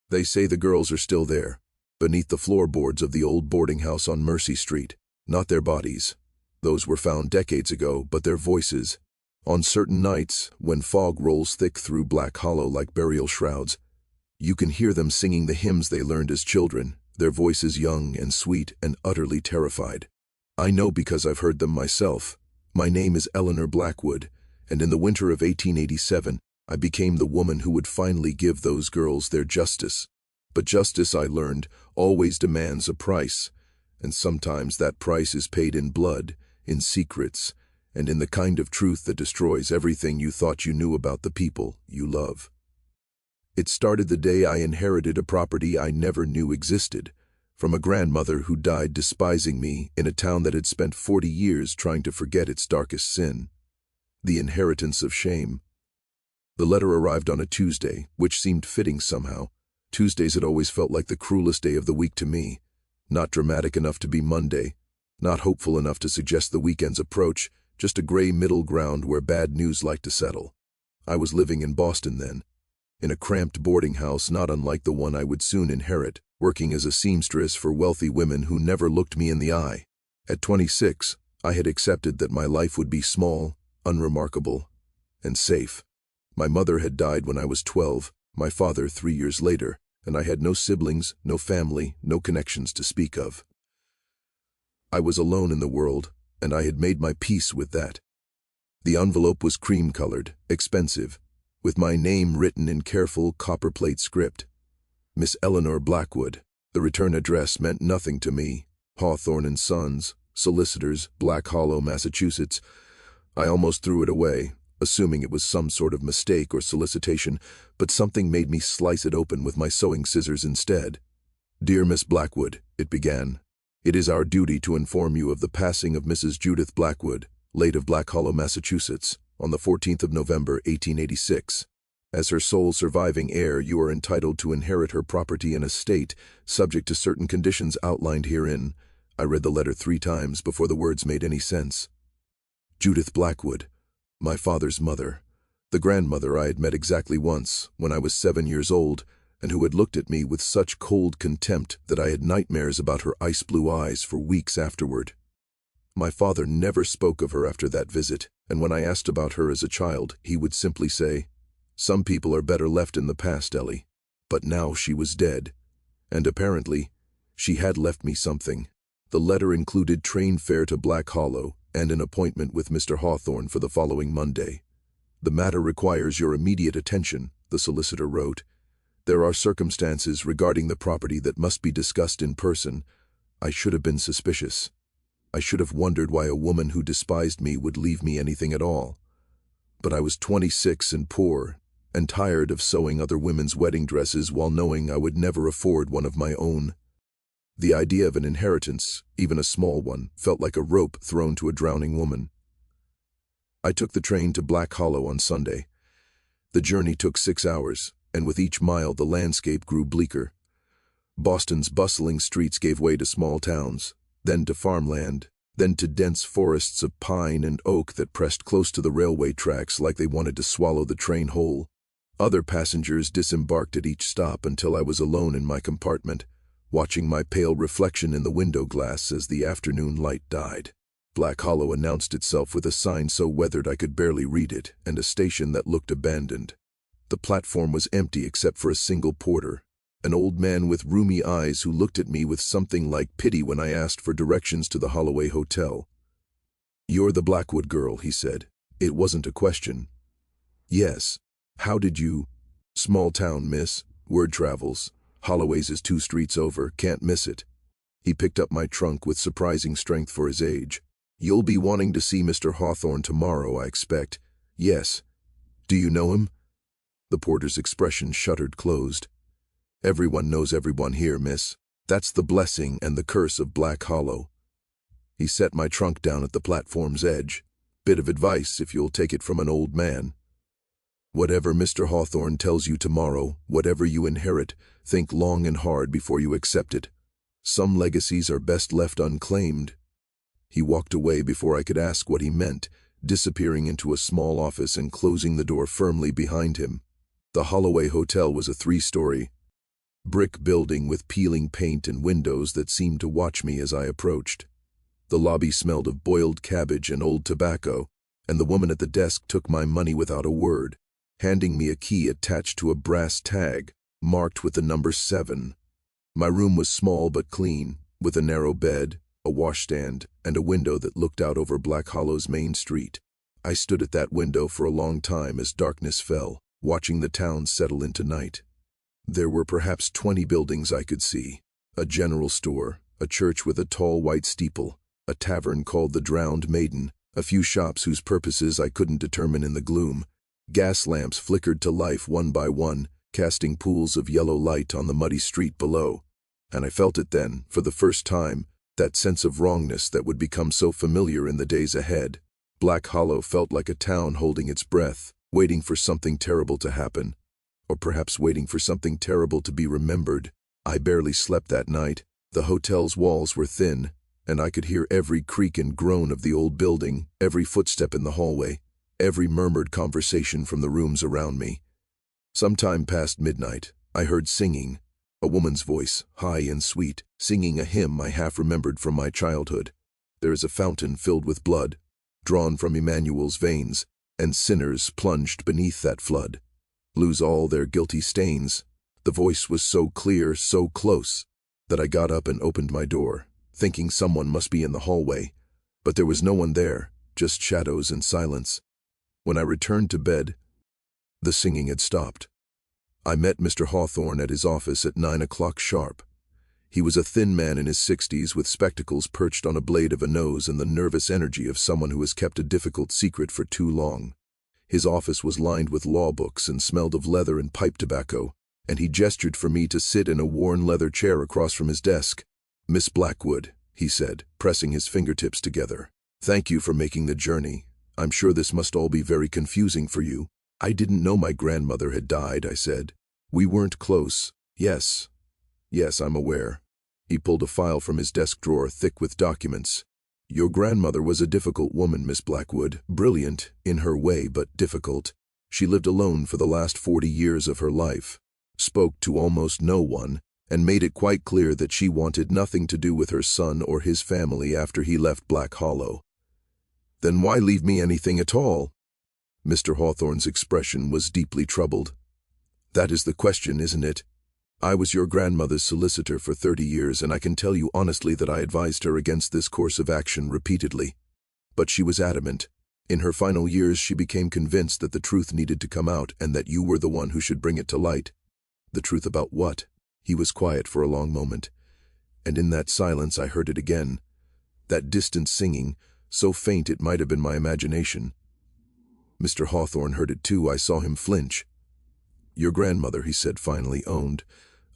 They say the girls are still there, beneath the floorboards of the old boarding house on Mercy Street. Not their bodies. Those were found decades ago, but their voices. On certain nights, when fog rolls thick through Black Hollow like burial shrouds, you can hear them singing the hymns they learned as children, their voices young and sweet and utterly terrified. I know because I've heard them myself. My name is Eleanor Blackwood, and in the winter of 1887, I became the woman who would finally give those girls their justice. But justice, I learned, always demands a price, and sometimes that price is paid in blood, in secrets, and in the kind of truth that destroys everything you thought you knew about the people you love. It started the day I inherited a property I never knew existed, from a grandmother who died despising me in a town that had spent 40 years trying to forget its darkest sin, the inheritance of shame. The letter arrived on a Tuesday, which seemed fitting somehow. Tuesdays had always felt like the cruelest day of the week to me, not dramatic enough to be Monday, not hopeful enough to suggest the weekend's approach, just a gray middle ground where bad news liked to settle. I was living in Boston then, in a cramped boarding house not unlike the one I would soon inherit, working as a seamstress for wealthy women who never looked me in the eye. At 26, I had accepted that my life would be small, unremarkable, and safe. My mother had died when I was 12, my father 3 years later, and I had no siblings, no family, no connections to speak of. I was alone in the world, and I had made my peace with that. The envelope was cream-colored, expensive, with my name written in careful copperplate script. Miss Eleanor Blackwood. The return address meant nothing to me. Hawthorne & Sons, Solicitors, Black Hollow, Massachusetts. I almost threw it away, assuming it was some sort of mistake or solicitation, but something made me slice it open with my sewing scissors instead. Dear Miss Blackwood, it began. It is our duty to inform you of the passing of Mrs. Judith Blackwood, late of Black Hollow, Massachusetts, on the 14th of November, 1886. As her sole surviving heir, you are entitled to inherit her property and estate, subject to certain conditions outlined herein. I read the letter 3 times before the words made any sense. Judith Blackwood, my father's mother, the grandmother I had met exactly once, when I was 7 years old, and who had looked at me with such cold contempt that I had nightmares about her ice-blue eyes for weeks afterward. My father never spoke of her after that visit, and when I asked about her as a child, he would simply say, "Some people are better left in the past, Ellie." But now she was dead, and apparently, she had left me something. The letter included train fare to Black Hollow and an appointment with Mr. Hawthorne for the following Monday. "The matter requires your immediate attention," the solicitor wrote. "There are circumstances regarding the property that must be discussed in person. I should have been suspicious. I should have wondered why a woman who despised me would leave me anything at all. But I was 26 and poor, and tired of sewing other women's wedding dresses while knowing I would never afford one of my own. The idea of an inheritance, even a small one, felt like a rope thrown to a drowning woman. I took the train to Black Hollow on Sunday. The journey took 6 hours, and with each mile the landscape grew bleaker. Boston's bustling streets gave way to small towns, then to farmland, then to dense forests of pine and oak that pressed close to the railway tracks like they wanted to swallow the train whole. Other passengers disembarked at each stop until I was alone in my compartment, watching my pale reflection in the window glass as the afternoon light died. Black Hollow announced itself with a sign so weathered I could barely read it, and a station that looked abandoned. The platform was empty except for a single porter, an old man with rheumy eyes who looked at me with something like pity when I asked for directions to the Holloway Hotel. "You're the Blackwood girl," he said. It wasn't a question. "Yes. How did you—" "Small town, miss. Word travels. Holloway's is 2 streets over. Can't miss it." He picked up my trunk with surprising strength for his age. "You'll be wanting to see Mr. Hawthorne tomorrow, I expect." "Yes." "Do you know him?" The porter's expression shuttered closed. "Everyone knows everyone here, miss. That's the blessing and the curse of Black Hollow." He set my trunk down at the platform's edge. "Bit of advice, if you'll take it from an old man. Whatever Mr. Hawthorne tells you tomorrow, whatever you inherit, think long and hard before you accept it. Some legacies are best left unclaimed." He walked away before I could ask what he meant, disappearing into a small office and closing the door firmly behind him. The Holloway Hotel was a 3-story, Brick building with peeling paint and windows that seemed to watch me as I approached. The lobby smelled of boiled cabbage and old tobacco, and the woman at the desk took my money without a word, handing me a key attached to a brass tag, marked with the number 7. My room was small but clean, with a narrow bed, a washstand, and a window that looked out over Black Hollow's main street. I stood at that window for a long time as darkness fell, watching the town settle into night. There were perhaps 20 buildings I could see. A general store, a church with a tall white steeple, a tavern called the Drowned Maiden, a few shops whose purposes I couldn't determine in the gloom. Gas lamps flickered to life one by one, casting pools of yellow light on the muddy street below. And I felt it then, for the first time, that sense of wrongness that would become so familiar in the days ahead. Black Hollow felt like a town holding its breath, waiting for something terrible to happen, or perhaps waiting for something terrible to be remembered. I barely slept that night. The hotel's walls were thin, and I could hear every creak and groan of the old building, every footstep in the hallway, every murmured conversation from the rooms around me. Sometime past midnight, I heard singing, a woman's voice, high and sweet, singing a hymn I half remembered from my childhood. There is a fountain filled with blood, drawn from Emmanuel's veins, and sinners plunged beneath that flood lose all their guilty stains. The voice was so clear, so close, that I got up and opened my door, thinking someone must be in the hallway, but there was no one there, just shadows and silence. When I returned to bed, the singing had stopped. I met Mr. Hawthorne at his office at 9 o'clock sharp. He was a thin man in his 60s with spectacles perched on a blade of a nose and the nervous energy of someone who has kept a difficult secret for too long. His office was lined with law books and smelled of leather and pipe tobacco, and he gestured for me to sit in a worn leather chair across from his desk. "Miss Blackwood," he said, pressing his fingertips together. "Thank you for making the journey. I'm sure this must all be very confusing for you." "I didn't know my grandmother had died," I said. "We weren't close." Yes, I'm aware." He pulled a file from his desk drawer thick with documents. "Your grandmother was a difficult woman, Miss Blackwood, brilliant in her way but difficult. She lived alone for the last 40 years of her life, spoke to almost no one, and made it quite clear that she wanted nothing to do with her son or his family after he left Black Hollow." "Then why leave me anything at all?" Mr. Hawthorne's expression was deeply troubled. "That is the question, isn't it? I was your grandmother's solicitor for 30 years, and I can tell you honestly that I advised her against this course of action repeatedly. But she was adamant. In her final years, she became convinced that the truth needed to come out and that you were the one who should bring it to light." "The truth about what?" He was quiet for a long moment, and in that silence I heard it again. That distant singing, so faint it might have been my imagination. Mr. Hawthorne heard it too. I saw him flinch. "Your grandmother," he said finally, "owned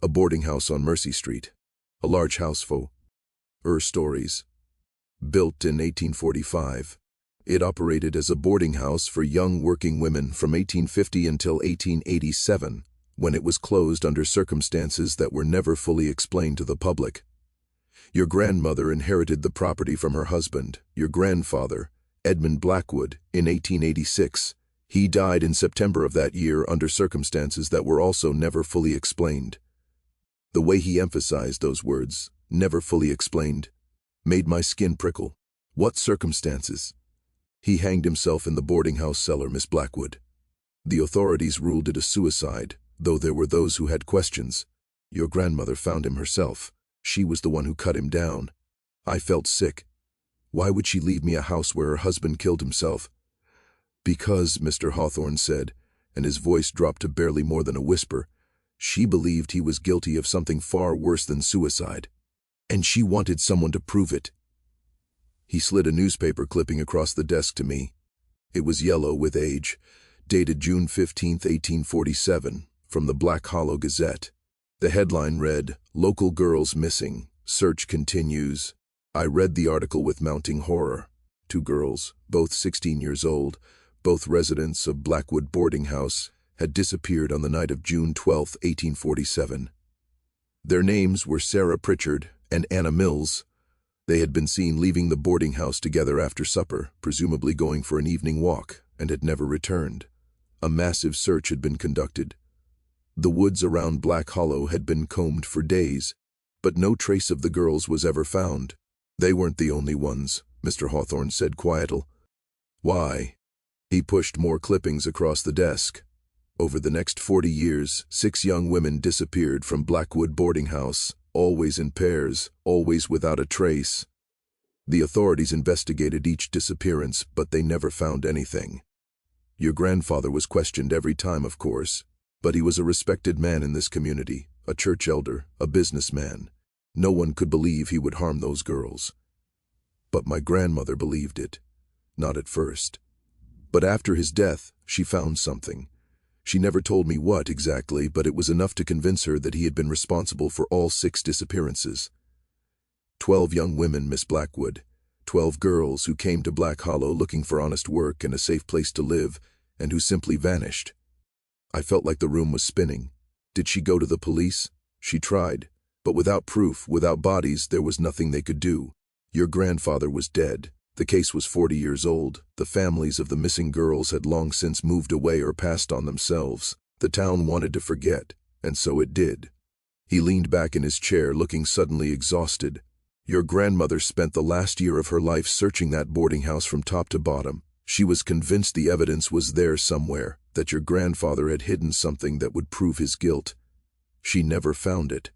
a boarding house on Mercy Street, a large house for stories. Built in 1845, it operated as a boarding house for young working women from 1850 until 1887, when it was closed under circumstances that were never fully explained to the public. Your grandmother inherited the property from her husband, your grandfather, Edmund Blackwood, in 1886. He died in September of that year under circumstances that were also never fully explained." The way he emphasized those words, "never fully explained," made my skin prickle. "What circumstances?" "He hanged himself in the boarding house cellar, Miss Blackwood. The authorities ruled it a suicide, though there were those who had questions. Your grandmother found him herself. She was the one who cut him down. I felt sick. Why would she leave me a house where her husband killed himself?" "Because," Mr. Hawthorne said, and his voice dropped to barely more than a whisper, "she believed he was guilty of something far worse than suicide, and she wanted someone to prove it." He slid a newspaper clipping across the desk to me. It was yellow with age, dated June 15, 1847, from the Black Hollow Gazette. The headline read, "Local Girls Missing, Search Continues." I read the article with mounting horror. 2 girls, both 16 years old, both residents of Blackwood Boarding House, had disappeared on the night of June 12, 1847. Their names were Sarah Pritchard and Anna Mills. They had been seen leaving the boarding house together after supper, presumably going for an evening walk, and had never returned. A massive search had been conducted. The woods around Black Hollow had been combed for days, but no trace of the girls was ever found. They weren't the only ones, Mr. Hawthorne said quietly. Why? He pushed more clippings across the desk. Over the next 40 years, 6 young women disappeared from Blackwood boarding house, always in pairs, always without a trace. The authorities investigated each disappearance, but they never found anything. Your grandfather was questioned every time, of course, but he was a respected man in this community, a church elder, a businessman. No one could believe he would harm those girls. But my grandmother believed it. Not at first. But after his death, she found something. She never told me what exactly, but it was enough to convince her that he had been responsible for all 6 disappearances. 12 young women, Miss Blackwood. 12 girls who came to Black Hollow looking for honest work and a safe place to live, and who simply vanished. I felt like the room was spinning. Did she go to the police? She tried. But without proof, without bodies, there was nothing they could do. Your grandfather was dead. The case was 40 years old. The families of the missing girls had long since moved away or passed on themselves. The town wanted to forget, and so it did. He leaned back in his chair, looking suddenly exhausted. Your grandmother spent the last year of her life searching that boarding house from top to bottom. She was convinced the evidence was there somewhere, that your grandfather had hidden something that would prove his guilt. She never found it.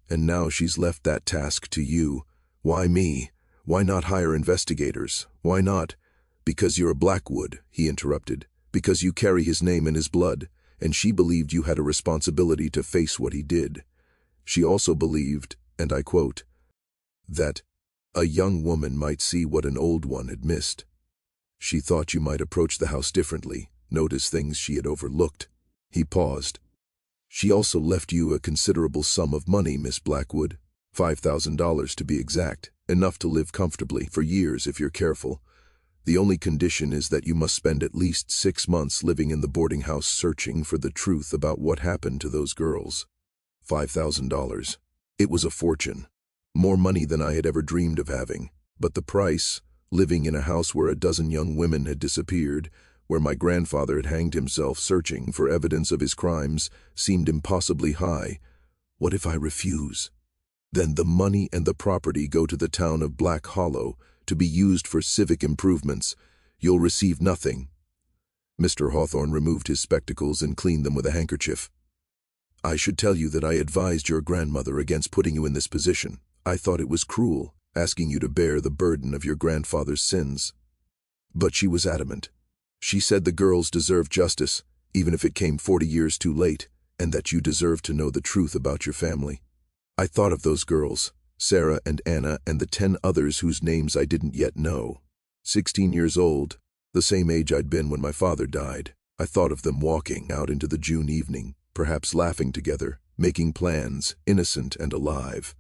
And now she's left that task to you. Why me? Why not hire investigators? Why not? Because you're a Blackwood, he interrupted. Because you carry his name in his blood, and she believed you had a responsibility to face what he did. She also believed, and I quote, that a young woman might see what an old one had missed. She thought you might approach the house differently, notice things she had overlooked. He paused. She also left you a considerable sum of money, Miss Blackwood, $5,000 to be exact, enough to live comfortably for years if you're careful. The only condition is that you must spend at least 6 months living in the boarding house searching for the truth about what happened to those girls. $5,000. It was a fortune. More money than I had ever dreamed of having. But the price, living in a house where a dozen young women had disappeared, where my grandfather had hanged himself searching for evidence of his crimes, seemed impossibly high. What if I refuse? Then the money and the property go to the town of Black Hollow to be used for civic improvements. You'll receive nothing. Mr. Hawthorne removed his spectacles and cleaned them with a handkerchief. I should tell you that I advised your grandmother against putting you in this position. I thought it was cruel, asking you to bear the burden of your grandfather's sins. But she was adamant. She said the girls deserved justice, even if it came 40 years too late, and that you deserved to know the truth about your family. I thought of those girls, Sarah and Anna, and the 10 others whose names I didn't yet know. 16 years old, the same age I'd been when my father died. I thought of them walking out into the June evening, perhaps laughing together, making plans, innocent and alive.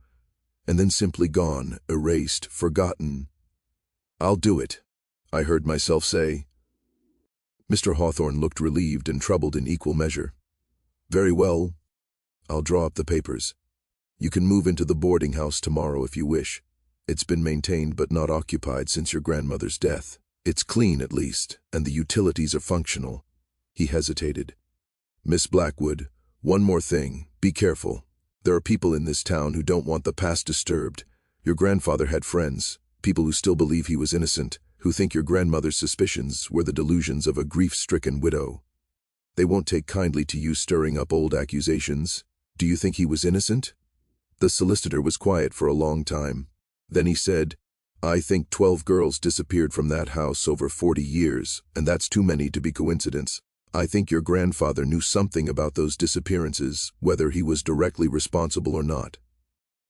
And then simply gone, erased, forgotten. I'll do it, I heard myself say. Mr. Hawthorne looked relieved and troubled in equal measure. Very well. I'll draw up the papers. You can move into the boarding house tomorrow if you wish. It's been maintained but not occupied since your grandmother's death. It's clean at least, and the utilities are functional. He hesitated. Miss Blackwood, one more thing. Be careful. There are people in this town who don't want the past disturbed. Your grandfather had friends, people who still believe he was innocent, who think your grandmother's suspicions were the delusions of a grief-stricken widow. They won't take kindly to you stirring up old accusations. Do you think he was innocent? The solicitor was quiet for a long time. Then he said, I think 12 girls disappeared from that house over 40 years, and that's too many to be coincidence. I think your grandfather knew something about those disappearances, whether he was directly responsible or not.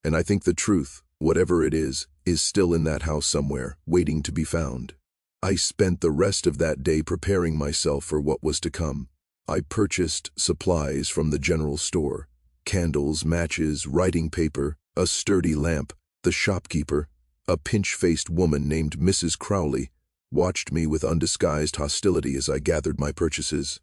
And I think the truth, whatever it is still in that house somewhere, waiting to be found. I spent the rest of that day preparing myself for what was to come. I purchased supplies from the general store. Candles, matches, writing paper, a sturdy lamp. The shopkeeper, a pinch-faced woman named Mrs. Crowley, watched me with undisguised hostility as I gathered my purchases.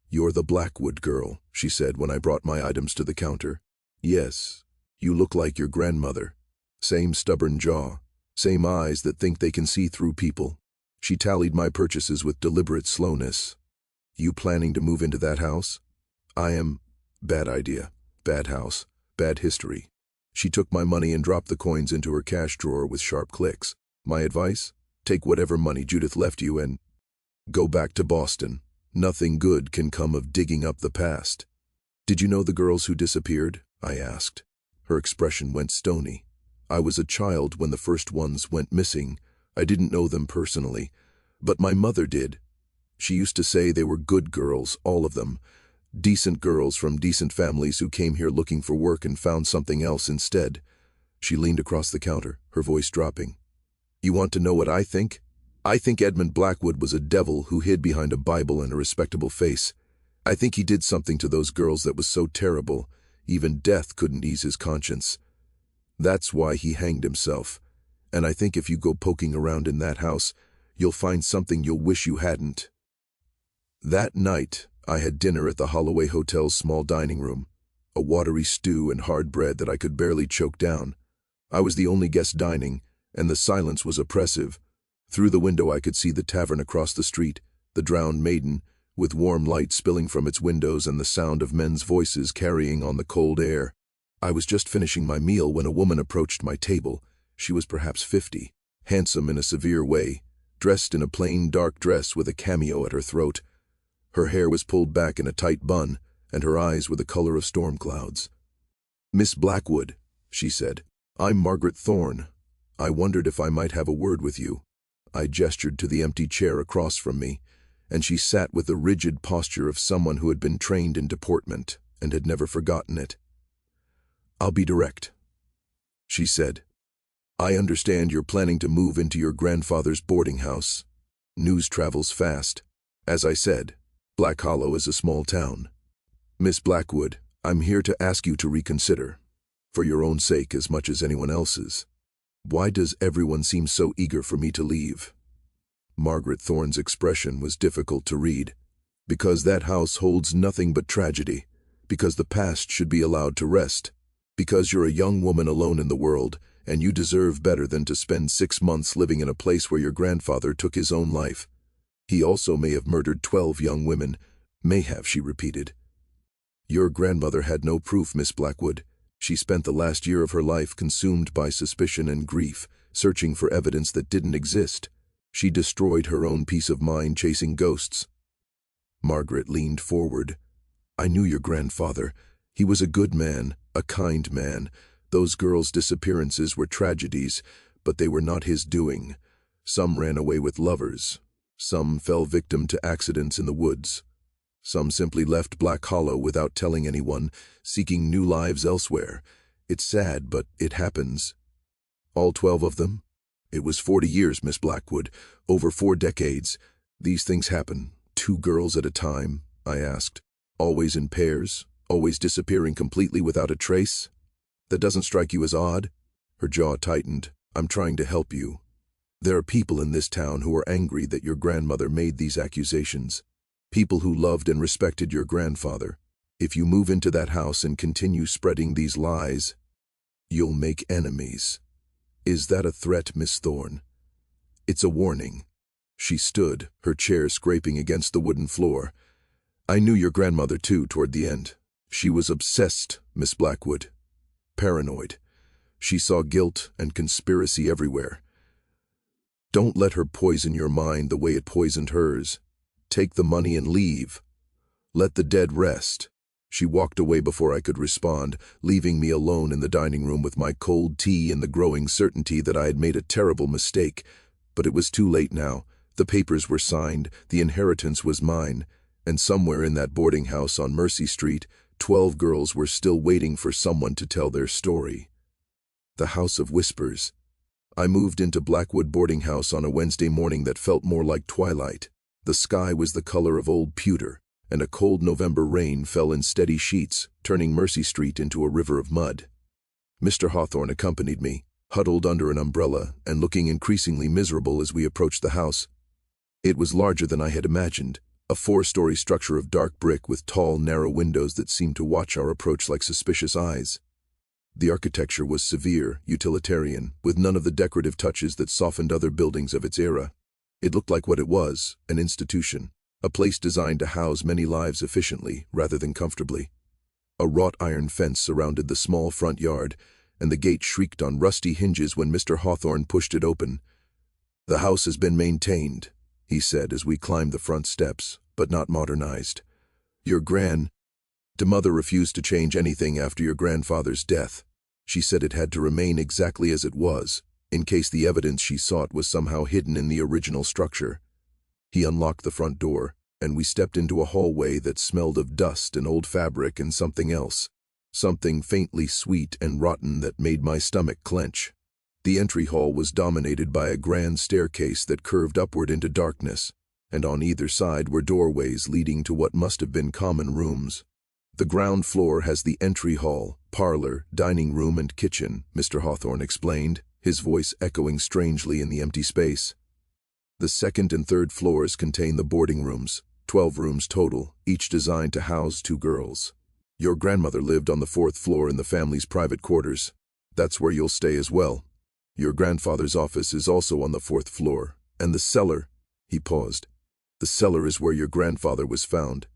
You're the Blackwood girl, she said when I brought my items to the counter. Yes, you look like your grandmother. Same stubborn jaw, same eyes that think they can see through people. She tallied my purchases with deliberate slowness. You planning to move into that house? I am. Bad idea. Bad house. Bad history. She took my money and dropped the coins into her cash drawer with sharp clicks. My advice? Take whatever money Judith left you and go back to Boston. Nothing good can come of digging up the past. Did you know the girls who disappeared? I asked. Her expression went stony. I was a child when the first ones went missing. I didn't know them personally, but my mother did. She used to say they were good girls, all of them. Decent girls from decent families who came here looking for work and found something else instead. She leaned across the counter, her voice dropping. You want to know what I think? I think Edmund Blackwood was a devil who hid behind a Bible and a respectable face. I think he did something to those girls that was so terrible, even death couldn't ease his conscience. That's why he hanged himself. And I think if you go poking around in that house, you'll find something you'll wish you hadn't. That night, I had dinner at the Holloway Hotel's small dining room, a watery stew and hard bread that I could barely choke down. I was the only guest dining, and the silence was oppressive. Through the window I could see the tavern across the street, the Drowned Maiden, with warm light spilling from its windows and the sound of men's voices carrying on the cold air. I was just finishing my meal when a woman approached my table. She was perhaps 50, handsome in a severe way, dressed in a plain dark dress with a cameo at her throat. Her hair was pulled back in a tight bun, and her eyes were the color of storm clouds. Miss Blackwood, she said, I'm Margaret Thorne. I wondered if I might have a word with you. I gestured to the empty chair across from me, and she sat with the rigid posture of someone who had been trained in deportment and had never forgotten it. I'll be direct, she said. I understand you're planning to move into your grandfather's boarding house. News travels fast. As I said, Black Hollow is a small town. Miss Blackwood, I'm here to ask you to reconsider, for your own sake as much as anyone else's. Why does everyone seem so eager for me to leave? Margaret Thorne's expression was difficult to read. Because that house holds nothing but tragedy. Because the past should be allowed to rest. Because you're a young woman alone in the world, and you deserve better than to spend 6 months living in a place where your grandfather took his own life. He also may have murdered 12 young women. May have, she repeated. Your grandmother had no proof, Miss Blackwood. She spent the last year of her life consumed by suspicion and grief, searching for evidence that didn't exist. She destroyed her own peace of mind chasing ghosts. Margaret leaned forward. I knew your grandfather. He was a good man, a kind man. Those girls' disappearances were tragedies, but they were not his doing. Some ran away with lovers. Some fell victim to accidents in the woods. Some simply left Black Hollow without telling anyone, seeking new lives elsewhere. It's sad, but it happens. All 12 of them? It was 40 years, Miss Blackwood. Over 4 decades. These things happen. 2 girls at a time, I asked. Always in pairs? Always disappearing completely without a trace? That doesn't strike you as odd? Her jaw tightened. I'm trying to help you. There are people in this town who are angry that your grandmother made these accusations. People who loved and respected your grandfather. If you move into that house and continue spreading these lies, you'll make enemies. Is that a threat, Miss Thorne? It's a warning. She stood, her chair scraping against the wooden floor. I knew your grandmother, too, toward the end. She was obsessed, Miss Blackwood. Paranoid. She saw guilt and conspiracy everywhere. Don't let her poison your mind the way it poisoned hers. Take the money and leave. Let the dead rest. She walked away before I could respond, leaving me alone in the dining room with my cold tea and the growing certainty that I had made a terrible mistake. But it was too late now. The papers were signed, the inheritance was mine, and somewhere in that boarding house on Mercy Street, 12 girls were still waiting for someone to tell their story. The House of Whispers. I moved into Blackwood boarding house on a Wednesday morning that felt more like twilight. The sky was the color of old pewter, and a cold November rain fell in steady sheets, turning Mercy Street into a river of mud. Mr. Hawthorne accompanied me, huddled under an umbrella and looking increasingly miserable as we approached the house. It was larger than I had imagined, a 4-story structure of dark brick with tall, narrow windows that seemed to watch our approach like suspicious eyes. The architecture was severe, utilitarian, with none of the decorative touches that softened other buildings of its era. It looked like what it was, an institution, a place designed to house many lives efficiently rather than comfortably. A wrought iron fence surrounded the small front yard, and the gate shrieked on rusty hinges when Mr. Hawthorne pushed it open. "The house has been maintained," he said as we climbed the front steps, "but not modernized. Your mother refused to change anything after your grandfather's death. She said it had to remain exactly as it was, in case the evidence she sought was somehow hidden in the original structure." He unlocked the front door, and we stepped into a hallway that smelled of dust and old fabric and something else, something faintly sweet and rotten that made my stomach clench. The entry hall was dominated by a grand staircase that curved upward into darkness, and on either side were doorways leading to what must have been common rooms. "The ground floor has the entry hall, parlor, dining room, and kitchen," Mr. Hawthorne explained, his voice echoing strangely in the empty space. "The second and third floors contain the boarding rooms, 12 rooms total, each designed to house 2 girls. Your grandmother lived on the 4th floor in the family's private quarters. That's where you'll stay as well. Your grandfather's office is also on the 4th floor, and the cellar—" He paused. "The cellar is where your grandfather was found.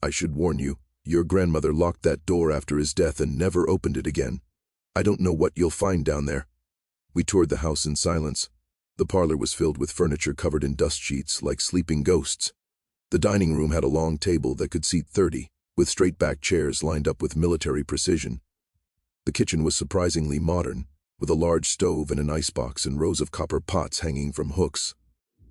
I should warn you, your grandmother locked that door after his death and never opened it again. I don't know what you'll find down there." We toured the house in silence. The parlor was filled with furniture covered in dust sheets like sleeping ghosts. The dining room had a long table that could seat 30, with straight-back chairs lined up with military precision. The kitchen was surprisingly modern, with a large stove and an icebox and rows of copper pots hanging from hooks.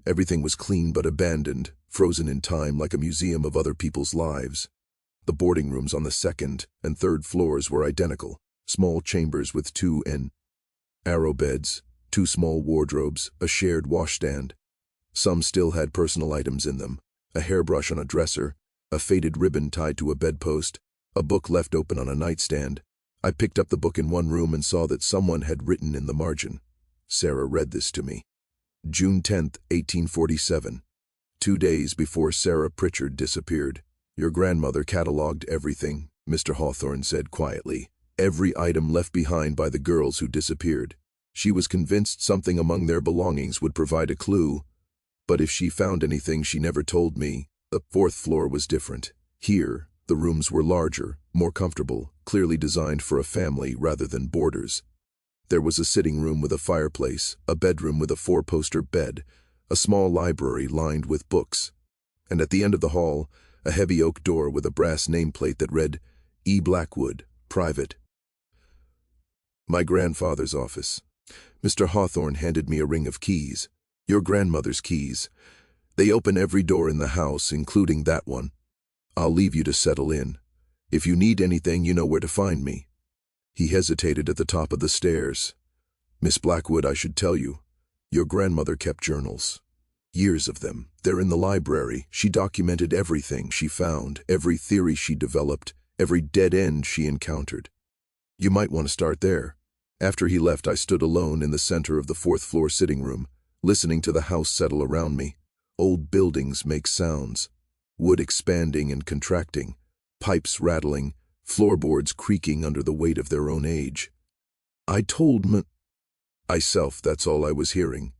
Everything was clean but abandoned, frozen in time like a museum of other people's lives. The boarding rooms on the 2nd and 3rd floors were identical, small chambers with 2 arrow beds, 2 small wardrobes, a shared washstand. Some still had personal items in them, a hairbrush on a dresser, a faded ribbon tied to a bedpost, a book left open on a nightstand. I picked up the book in one room and saw that someone had written in the margin. Sarah read this to me. "June 10th, 1847. 2 days before Sarah Pritchard disappeared. Your grandmother catalogued everything," Mr. Hawthorne said quietly. "Every item left behind by the girls who disappeared. She was convinced something among their belongings would provide a clue. But if she found anything, she never told me. The 4th floor was different. Here, the rooms were larger, more comfortable, clearly designed for a family rather than boarders. There was a sitting room with a fireplace, a bedroom with a 4-poster bed, a small library lined with books, and at the end of the hall, a heavy oak door with a brass nameplate that read, E. Blackwood, Private. My grandfather's office. Mr. Hawthorne handed me a ring of keys. Your grandmother's keys. They open every door in the house, including that one. I'll leave you to settle in. If you need anything, you know where to find me." He hesitated at the top of the stairs. "Miss Blackwood, I should tell you. Your grandmother kept journals. Years of them. They're in the library. She documented everything she found, every theory she developed, every dead end she encountered. You might want to start there." After he left, I stood alone in the center of the 4th floor sitting room, listening to the house settle around me. Old buildings make sounds. Wood expanding and contracting, pipes rattling, floorboards creaking under the weight of their own age. I told myself that's all I was hearing.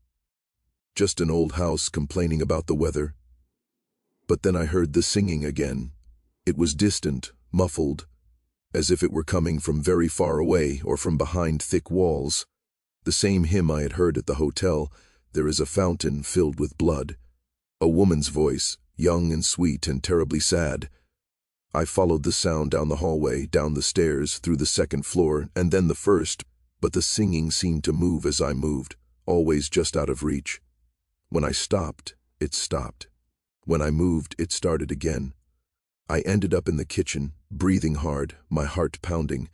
Just an old house complaining about the weather. But then I heard the singing again. It was distant, muffled, as if it were coming from very far away or from behind thick walls. The same hymn I had heard at the hotel, "There is a fountain filled with blood." A woman's voice, young and sweet and terribly sad. I followed the sound down the hallway, down the stairs, through the 2nd floor, and then the 1st, but the singing seemed to move as I moved, always just out of reach. When I stopped, it stopped. When I moved, it started again. I ended up in the kitchen, breathing hard, my heart pounding.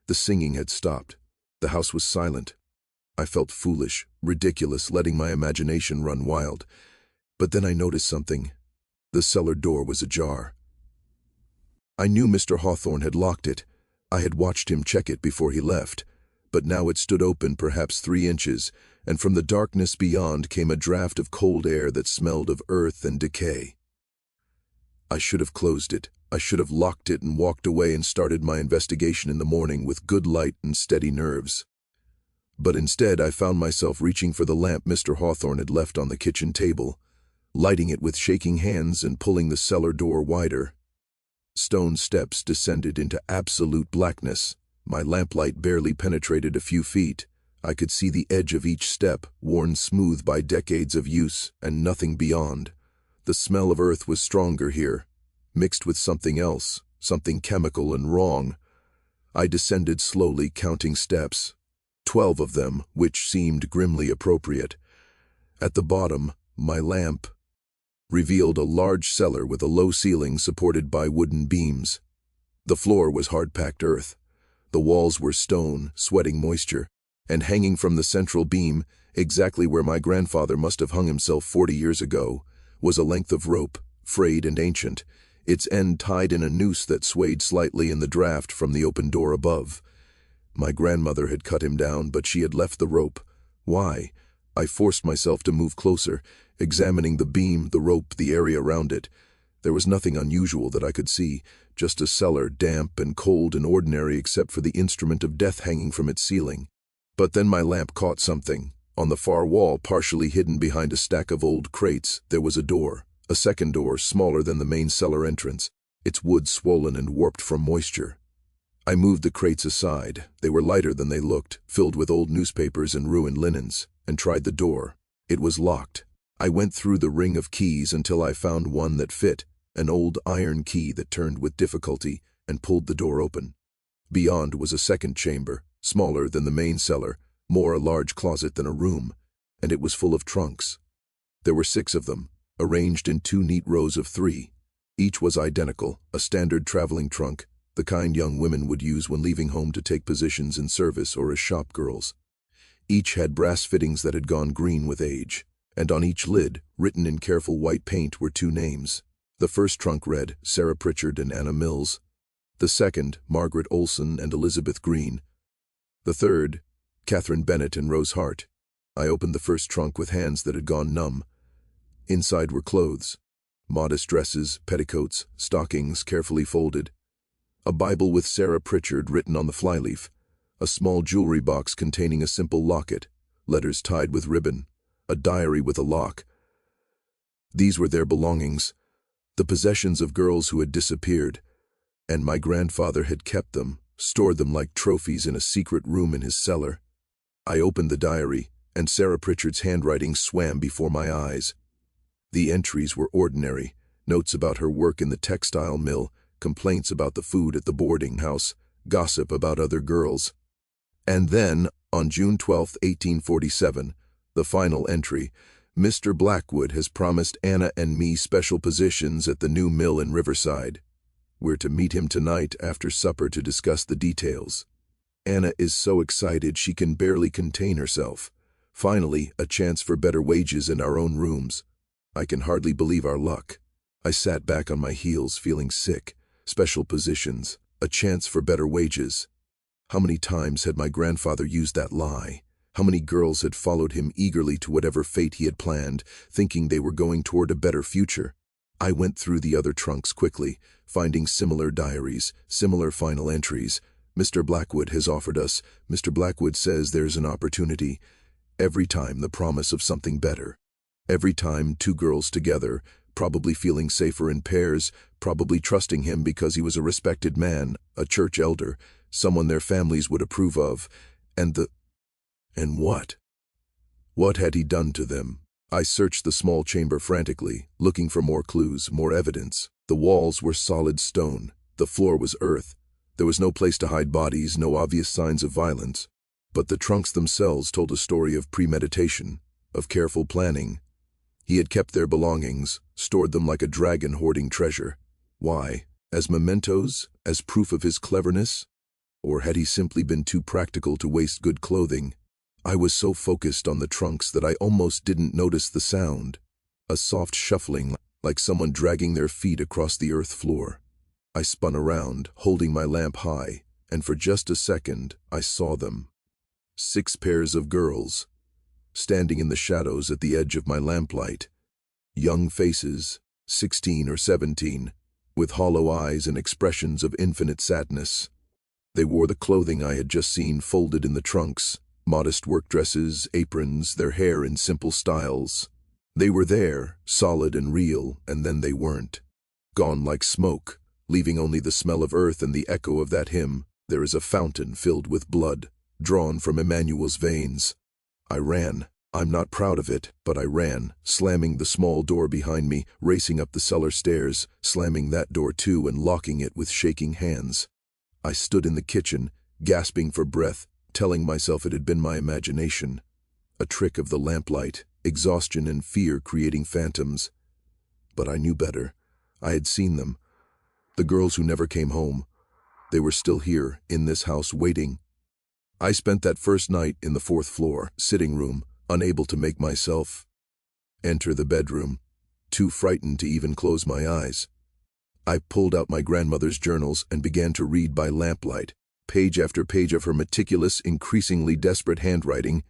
The singing had stopped. The house was silent. I felt foolish, ridiculous, letting my imagination run wild. But then I noticed something. The cellar door was ajar. I knew Mr. Hawthorne had locked it. I had watched him check it before he left. But now it stood open perhaps 3 inches, and from the darkness beyond came a draft of cold air that smelled of earth and decay. I should have closed it. I should have locked it and walked away and started my investigation in the morning with good light and steady nerves. But instead I found myself reaching for the lamp Mr. Hawthorne had left on the kitchen table, lighting it with shaking hands and pulling the cellar door wider. Stone steps descended into absolute blackness. My lamplight barely penetrated a few feet. I could see the edge of each step, worn smooth by decades of use, and nothing beyond. The smell of earth was stronger here, mixed with something else, something chemical and wrong. I descended slowly, counting steps, 12 of them, which seemed grimly appropriate. At the bottom, my lamp revealed a large cellar with a low ceiling supported by wooden beams. The floor was hard-packed earth. The walls were stone, sweating moisture, and hanging from the central beam, exactly where my grandfather must have hung himself 40 years ago, was a length of rope, frayed and ancient, its end tied in a noose that swayed slightly in the draft from the open door above. My grandmother had cut him down, but she had left the rope. Why? I forced myself to move closer, examining the beam, the rope, the area around it. There was nothing unusual that I could see, just a cellar, damp and cold and ordinary except for the instrument of death hanging from its ceiling. But then my lamp caught something. On the far wall, partially hidden behind a stack of old crates, there was a door. A second door, smaller than the main cellar entrance, its wood swollen and warped from moisture. I moved the crates aside. They were lighter than they looked, filled with old newspapers and ruined linens, and tried the door. It was locked. I went through the ring of keys until I found one that fit, an old iron key that turned with difficulty, and pulled the door open. Beyond was a second chamber, smaller than the main cellar, more a large closet than a room, and it was full of trunks. There were 6 of them, arranged in 2 neat rows of 3. Each was identical, a standard traveling trunk, the kind young women would use when leaving home to take positions in service or as shop girls. Each had brass fittings that had gone green with age, and on each lid, written in careful white paint, were 2 names. The first trunk read, Sarah Pritchard and Anna Mills. The second, Margaret Olson and Elizabeth Green. The third, Catherine Bennett and Rose Hart. I opened the first trunk with hands that had gone numb. Inside were clothes, modest dresses, petticoats, stockings carefully folded, a Bible with Sarah Pritchard written on the flyleaf, a small jewelry box containing a simple locket, letters tied with ribbon, a diary with a lock. These were their belongings, the possessions of girls who had disappeared, and my grandfather had kept them, stored them like trophies in a secret room in his cellar. I opened the diary, and Sarah Pritchard's handwriting swam before my eyes. The entries were ordinary, notes about her work in the textile mill, complaints about the food at the boarding house, gossip about other girls. And then, on June 12, 1847, the final entry, Mr. Blackwood has promised Anna and me special positions at the new mill in Riverside. We're to meet him tonight after supper to discuss the details. Anna is so excited she can barely contain herself. Finally, a chance for better wages in our own rooms. I can hardly believe our luck. I sat back on my heels, feeling sick. Special positions, a chance for better wages. How many times had my grandfather used that lie? How many girls had followed him eagerly to whatever fate he had planned, thinking they were going toward a better future? I went through the other trunks quickly, finding similar diaries, similar final entries. Mr. Blackwood has offered us. Mr. Blackwood says there's an opportunity. Every time the promise of something better. Every time 2 girls together, probably feeling safer in pairs, probably trusting him because he was a respected man, a church elder, someone their families would approve of. And what? What had he done to them? I searched the small chamber frantically, looking for more clues, more evidence. The walls were solid stone. The floor was earth. There was no place to hide bodies, no obvious signs of violence. But the trunks themselves told a story of premeditation, of careful planning. He had kept their belongings, stored them like a dragon hoarding treasure. Why? As mementos? As proof of his cleverness? Or had he simply been too practical to waste good clothing? I was so focused on the trunks that I almost didn't notice the sound. A soft shuffling, like someone dragging their feet across the earth floor. I spun around, holding my lamp high, and for just a second, I saw them. 6 pairs of girls, standing in the shadows at the edge of my lamplight. Young faces, 16 or 17, with hollow eyes and expressions of infinite sadness. They wore the clothing I had just seen folded in the trunks, modest work dresses, aprons, their hair in simple styles. They were there, solid and real, and then they weren't. Gone like smoke, leaving only the smell of earth and the echo of that hymn, "There is a fountain filled with blood, drawn from Emmanuel's veins." I ran. I'm not proud of it, but I ran, slamming the small door behind me, racing up the cellar stairs, slamming that door too and locking it with shaking hands. I stood in the kitchen, gasping for breath, telling myself it had been my imagination. A trick of the lamplight, exhaustion and fear creating phantoms. But I knew better. I had seen them. The girls who never came home. They were still here, in this house, waiting. I spent that first night in the 4th floor, sitting room, unable to make myself enter the bedroom, too frightened to even close my eyes. I pulled out my grandmother's journals and began to read by lamplight, page after page of her meticulous, increasingly desperate handwriting.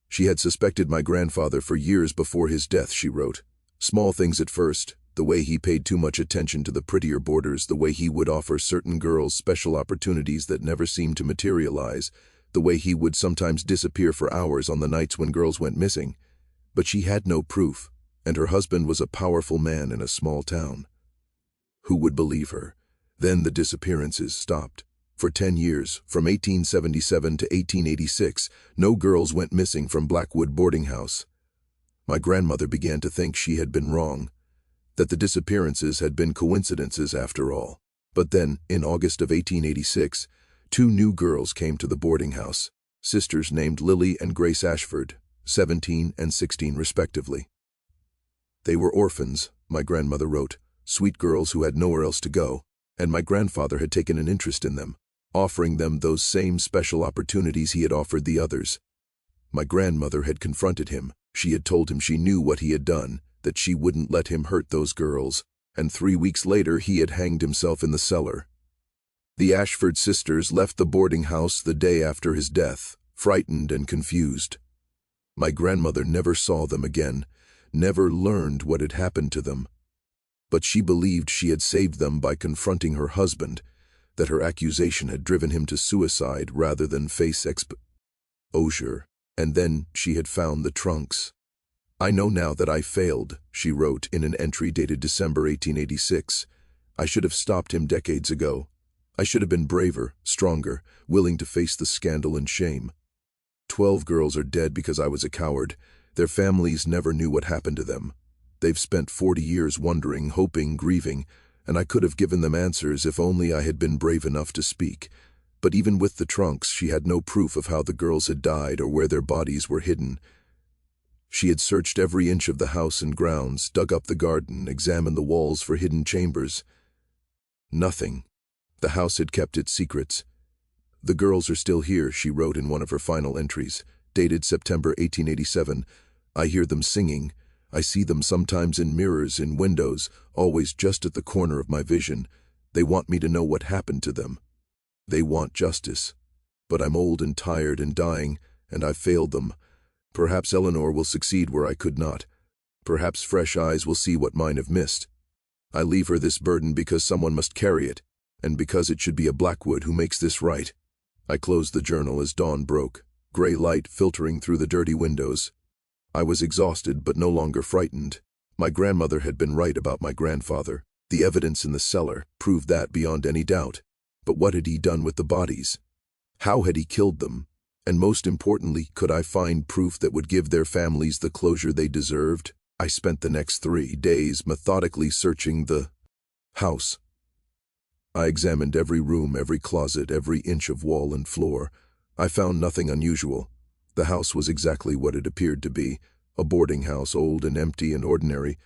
She had suspected my grandfather for years before his death, she wrote. Small things at first, the way he paid too much attention to the prettier boarders, the way he would offer certain girls special opportunities that never seemed to materialize, the way he would sometimes disappear for hours on the nights when girls went missing. But she had no proof, and her husband was a powerful man in a small town. Who would believe her? Then the disappearances stopped. For 10 years, from 1877 to 1886, no girls went missing from Blackwood boarding house. My grandmother began to think she had been wrong, that the disappearances had been coincidences after all. But then, in August of 1886, 2 new girls came to the boarding house, sisters named Lily and Grace Ashford, 17 and 16 respectively. They were orphans, my grandmother wrote, sweet girls who had nowhere else to go, and my grandfather had taken an interest in them, offering them those same special opportunities he had offered the others. My grandmother had confronted him. She had told him she knew what he had done, that she wouldn't let him hurt those girls, and 3 weeks later he had hanged himself in the cellar. The Ashford sisters left the boarding house the day after his death, frightened and confused. My grandmother never saw them again, never learned what had happened to them. But she believed she had saved them by confronting her husband, that her accusation had driven him to suicide rather than face exposure, and then she had found the trunks. "I know now that I failed," she wrote in an entry dated December 1886. "I should have stopped him decades ago. I should have been braver, stronger, willing to face the scandal and shame. 12 girls are dead because I was a coward. Their families never knew what happened to them. They've spent 40 years wondering, hoping, grieving, and I could have given them answers if only I had been brave enough to speak. But even with the trunks, she had no proof of how the girls had died or where their bodies were hidden. She had searched every inch of the house and grounds, dug up the garden, examined the walls for hidden chambers. Nothing. The house had kept its secrets. The girls are still here," she wrote in one of her final entries, dated September 1887. "I hear them singing. I see them sometimes in mirrors, in windows, always just at the corner of my vision. They want me to know what happened to them. They want justice. But I'm old and tired and dying, and I've failed them. Perhaps Eleanor will succeed where I could not. Perhaps fresh eyes will see what mine have missed. I leave her this burden because someone must carry it, and because it should be a Blackwood who makes this right." I closed the journal as dawn broke, gray light filtering through the dirty windows. I was exhausted but no longer frightened. My grandmother had been right about my grandfather. The evidence in the cellar proved that beyond any doubt. But what had he done with the bodies? How had he killed them? And most importantly, could I find proof that would give their families the closure they deserved? I spent the next 3 days methodically searching the house. I examined every room, every closet, every inch of wall and floor. I found nothing unusual. The house was exactly what it appeared to be, a boarding house, old and empty and ordinary.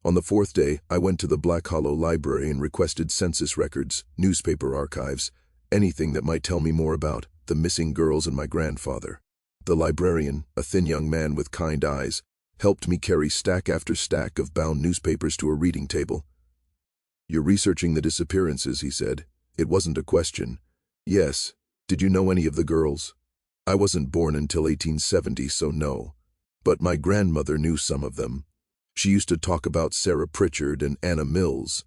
On the 4th day, I went to the Black Hollow Library and requested census records, newspaper archives, anything that might tell me more about the missing girls and my grandfather. The librarian, a thin young man with kind eyes, helped me carry stack after stack of bound newspapers to a reading table. "You're researching the disappearances," he said. It wasn't a question. "Yes. Did you know any of the girls?" "I wasn't born until 1870, so no. But my grandmother knew some of them. She used to talk about Sarah Pritchard and Anna Mills.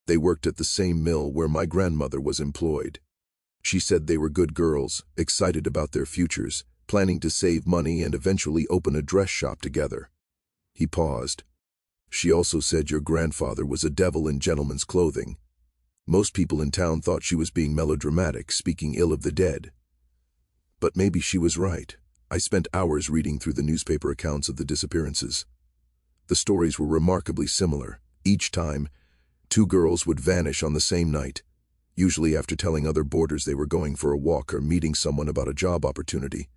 They worked at the same mill where my grandmother was employed. She said they were good girls, excited about their futures, planning to save money and eventually open a dress shop together." He paused. "She also said your grandfather was a devil in gentleman's clothing." Most people in town thought she was being melodramatic, speaking ill of the dead. But maybe she was right. I spent hours reading through the newspaper accounts of the disappearances. The stories were remarkably similar. Each time, two girls would vanish on the same night, usually after telling other boarders they were going for a walk or meeting someone about a job opportunity.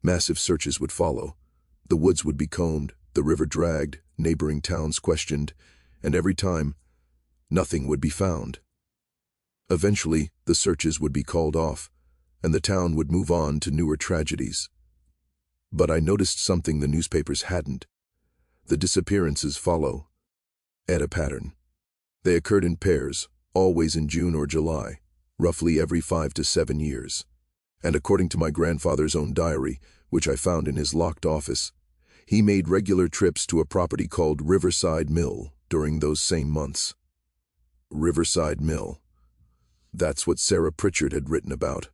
Massive searches would follow. The woods would be combed, the river dragged, neighboring towns questioned, and every time, nothing would be found. Eventually, the searches would be called off, and the town would move on to newer tragedies. But I noticed something the newspapers hadn't. The disappearances follow a pattern. They occurred in pairs, always in June or July, roughly every 5 to 7 years. And according to my grandfather's own diary, which I found in his locked office, he made regular trips to a property called Riverside Mill during those same months. Riverside Mill. That's what Sarah Pritchard had written about.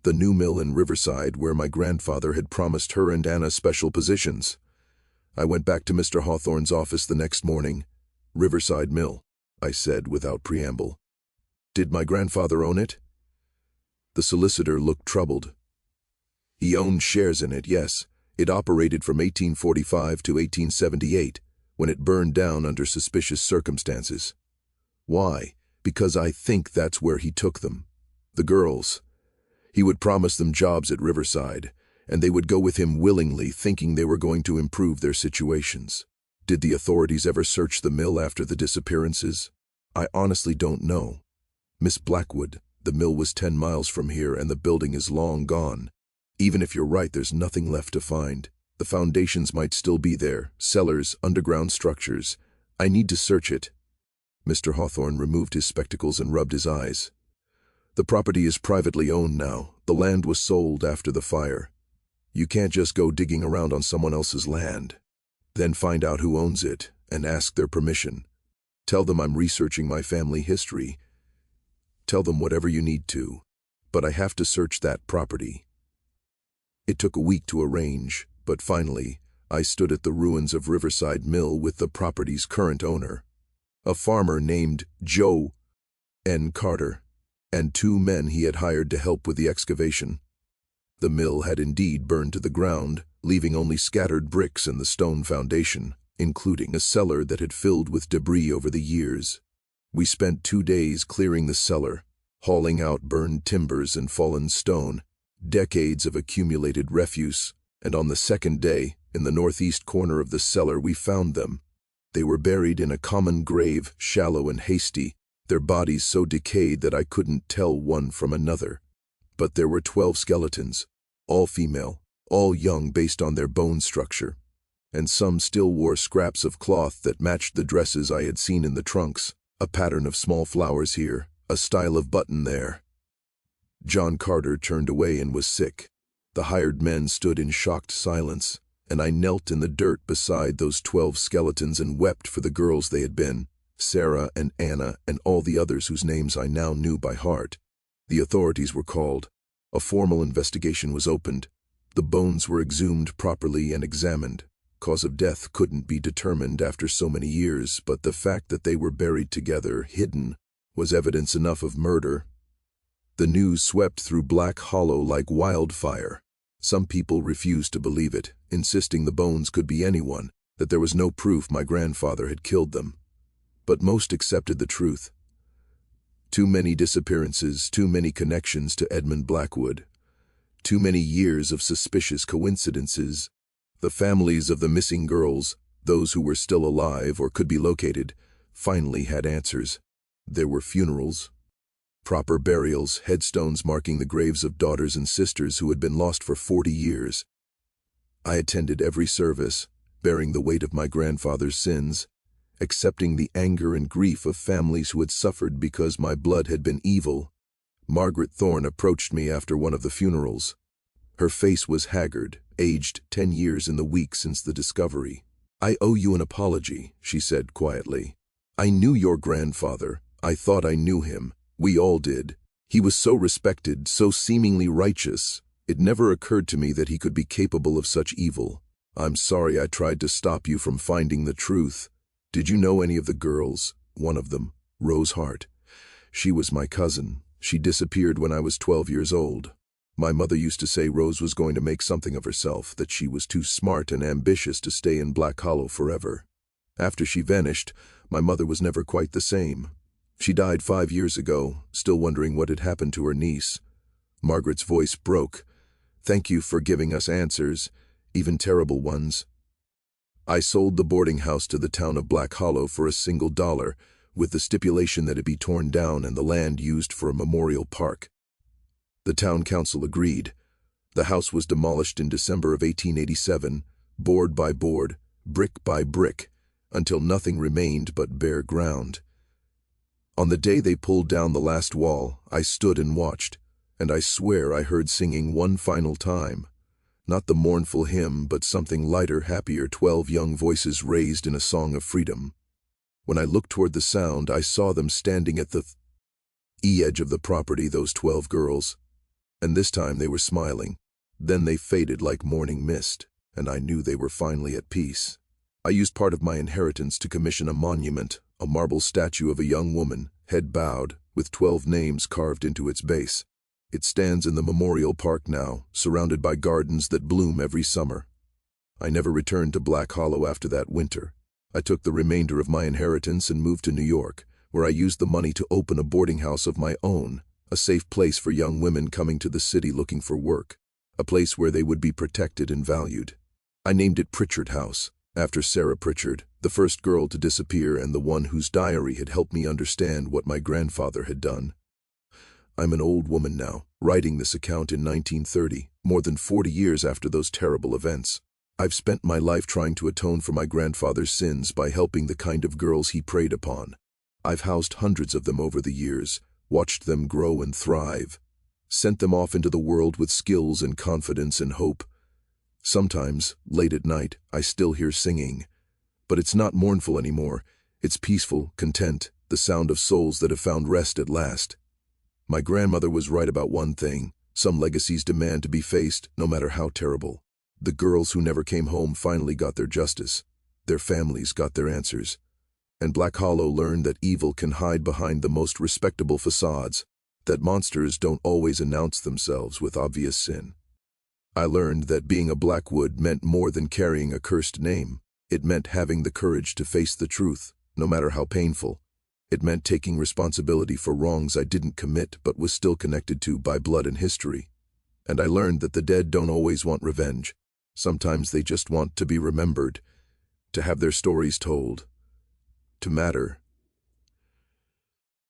The new mill in Riverside where my grandfather had promised her and Anna special positions. I went back to Mr. Hawthorne's office the next morning. Riverside Mill, I said without preamble. Did my grandfather own it? The solicitor looked troubled. He owned shares in it, yes. It operated from 1845 to 1878, when it burned down under suspicious circumstances. Why? Because I think that's where he took them. The girls. He would promise them jobs at Riverside, and they would go with him willingly, thinking they were going to improve their situations. Did the authorities ever search the mill after the disappearances? I honestly don't know. Miss Blackwood, the mill was 10 miles from here and the building is long gone. Even if you're right, there's nothing left to find. The foundations might still be there, cellars, underground structures. I need to search it. Mr. Hawthorne removed his spectacles and rubbed his eyes. The property is privately owned now. The land was sold after the fire. You can't just go digging around on someone else's land. Then find out who owns it and ask their permission. Tell them I'm researching my family history. Tell them whatever you need to, but I have to search that property. It took a week to arrange, but finally, I stood at the ruins of Riverside Mill with the property's current owner, a farmer named Joe N. Carter, and 2 men he had hired to help with the excavation. The mill had indeed burned to the ground, leaving only scattered bricks in the stone foundation, including a cellar that had filled with debris over the years. We spent 2 days clearing the cellar, hauling out burned timbers and fallen stone, decades of accumulated refuse, and on the 2nd day, in the northeast corner of the cellar, we found them. They were buried in a common grave, shallow and hasty, their bodies so decayed that I couldn't tell one from another. But there were 12 skeletons, all female, all young based on their bone structure, and some still wore scraps of cloth that matched the dresses I had seen in the trunks, a pattern of small flowers here, a style of button there. John Carter turned away and was sick. The hired men stood in shocked silence, and I knelt in the dirt beside those 12 skeletons and wept for the girls they had been, Sarah and Anna and all the others whose names I now knew by heart. The authorities were called. A formal investigation was opened. The bones were exhumed properly and examined. Cause of death couldn't be determined after so many years, but the fact that they were buried together, hidden, was evidence enough of murder. The news swept through Black Hollow like wildfire. Some people refused to believe it, insisting the bones could be anyone, that there was no proof my grandfather had killed them. But most accepted the truth. Too many disappearances, too many connections to Edmund Blackwood. Too many years of suspicious coincidences. The families of the missing girls, those who were still alive or could be located, finally had answers. There were funerals, proper burials, headstones marking the graves of daughters and sisters who had been lost for 40 years. I attended every service, bearing the weight of my grandfather's sins, accepting the anger and grief of families who had suffered because my blood had been evil. Margaret Thorne approached me after one of the funerals. Her face was haggard, aged 10 years in the week since the discovery. "I owe you an apology," she said quietly. "I knew your grandfather. I thought I knew him. We all did. He was so respected, so seemingly righteous. It never occurred to me that he could be capable of such evil. I'm sorry I tried to stop you from finding the truth. Did you know any of the girls? One of them, Rose Hart. She was my cousin. She disappeared when I was 12 years old. My mother used to say Rose was going to make something of herself, that she was too smart and ambitious to stay in Black Hollow forever. After she vanished, my mother was never quite the same. She died 5 years ago, still wondering what had happened to her niece. Margaret's voice broke. Thank you for giving us answers, even terrible ones. I sold the boarding house to the town of Black Hollow for $1, with the stipulation that it be torn down and the land used for a memorial park. The town council agreed. The house was demolished in December of 1887, board by board, brick by brick, until nothing remained but bare ground. On the day they pulled down the last wall, I stood and watched, and I swear I heard singing one final time. Not the mournful hymn, but something lighter, happier, 12 young voices raised in a song of freedom. When I looked toward the sound, I saw them standing at the edge of the property, those 12 girls. And this time they were smiling. Then they faded like morning mist, and I knew they were finally at peace. I used part of my inheritance to commission a monument, a marble statue of a young woman, head bowed, with 12 names carved into its base. It stands in the memorial park now, surrounded by gardens that bloom every summer. I never returned to Black Hollow after that winter. I took the remainder of my inheritance and moved to New York, where I used the money to open a boarding house of my own, a safe place for young women coming to the city looking for work, a place where they would be protected and valued. I named it Pritchard House, after Sarah Pritchard, the first girl to disappear and the one whose diary had helped me understand what my grandfather had done. I'm an old woman now, writing this account in 1930, more than 40 years after those terrible events. I've spent my life trying to atone for my grandfather's sins by helping the kind of girls he preyed upon. I've housed hundreds of them over the years, watched them grow and thrive, sent them off into the world with skills and confidence and hope. Sometimes, late at night, I still hear singing. But it's not mournful anymore. It's peaceful, content, the sound of souls that have found rest at last. My grandmother was right about one thing. Some legacies demand to be faced, no matter how terrible. The girls who never came home finally got their justice. Their families got their answers. And Black Hollow learned that evil can hide behind the most respectable facades, that monsters don't always announce themselves with obvious sin. I learned that being a Blackwood meant more than carrying a cursed name. It meant having the courage to face the truth, no matter how painful. It meant taking responsibility for wrongs I didn't commit but was still connected to by blood and history. And I learned that the dead don't always want revenge. Sometimes they just want to be remembered, to have their stories told, to matter.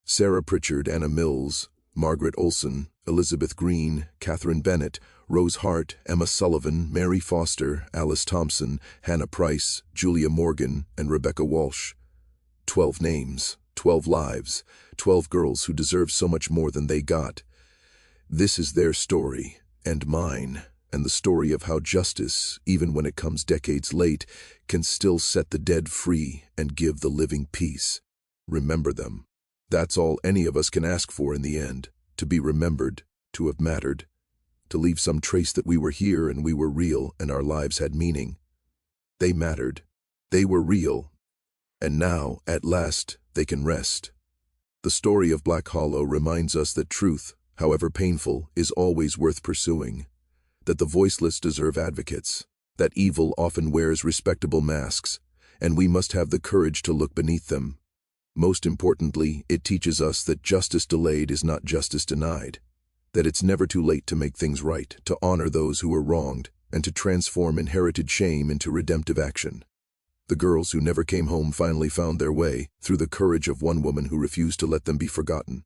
Sarah Pritchard, Anna Mills, Margaret Olson, Elizabeth Green, Catherine Bennett, Rose Hart, Emma Sullivan, Mary Foster, Alice Thompson, Hannah Price, Julia Morgan, and Rebecca Walsh. 12 names, 12 lives, 12 girls who deserve so much more than they got. This is their story, and mine, and the story of how justice, even when it comes decades late, can still set the dead free and give the living peace. Remember them. That's all any of us can ask for in the end, to be remembered, to have mattered, to leave some trace that we were here and we were real and our lives had meaning. They mattered. They were real. And now, at last, they can rest. The story of Black Hollow reminds us that truth, however painful, is always worth pursuing, that the voiceless deserve advocates, that evil often wears respectable masks, and we must have the courage to look beneath them. Most importantly, it teaches us that justice delayed is not justice denied, that it's never too late to make things right, to honor those who were wronged, and to transform inherited shame into redemptive action. The girls who never came home finally found their way, through the courage of one woman who refused to let them be forgotten.